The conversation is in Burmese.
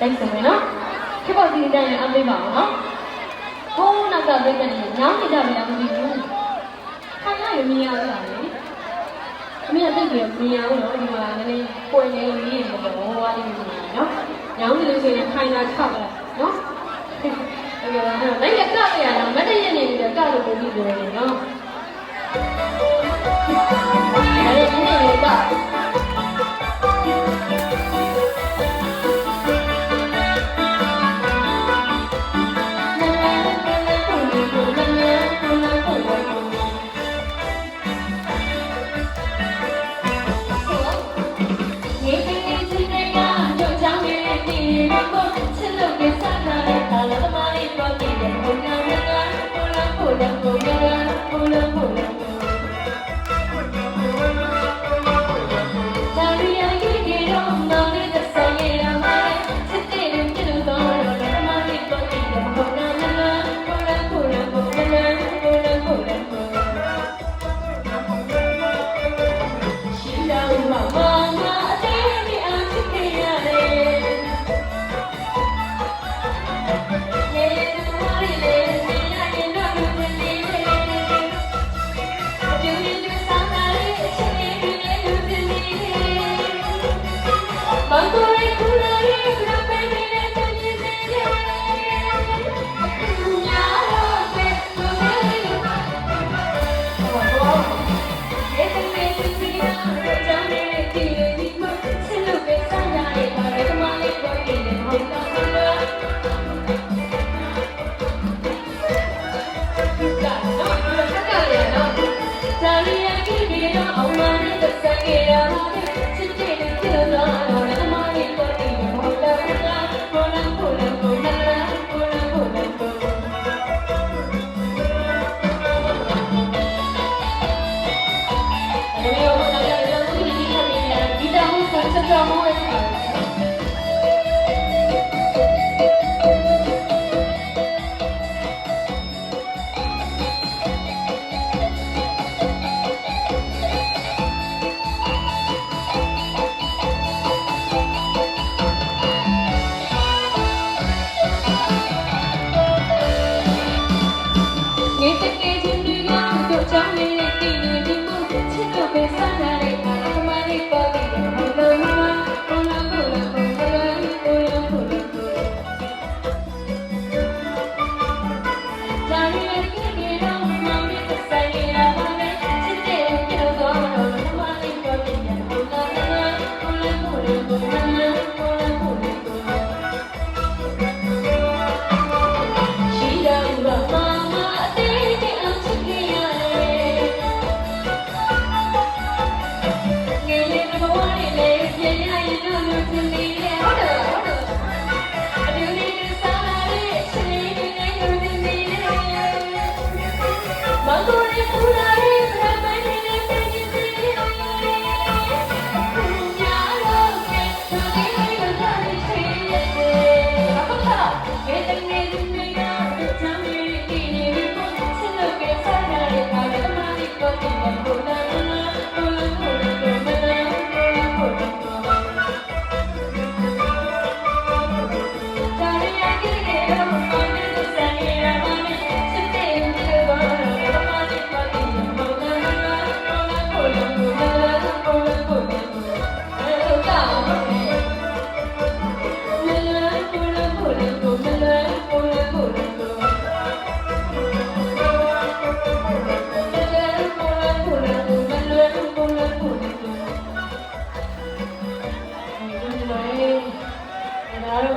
တိုင်းဆိုမယ်နော်ခေပေါ်စီတိုင်းနဲ့အပေးပါအောင်နော်ဘုန်းနောက်ကပြည့်တဲ့ညောင်းနေကြမလားမသိဘူးခိုင်ရရမြင်ရလားလေအမေအသိကြီးမြင်ရဘူးနော်ဒီမှာနည်းနည်းပွင့်နေလို့မြင်နေတော့ဟောဝါးလေးမြင်နေနော်ညောင်းနေလို့ဆိုရင်ခိုင်လာချောက်လာနော်အဲ့တော့လည်းရကရရအောင်မတည့်ရနေတယ်ကလို့ပြောပြီးပြောနေနော်အဲ့ဒီနေ့က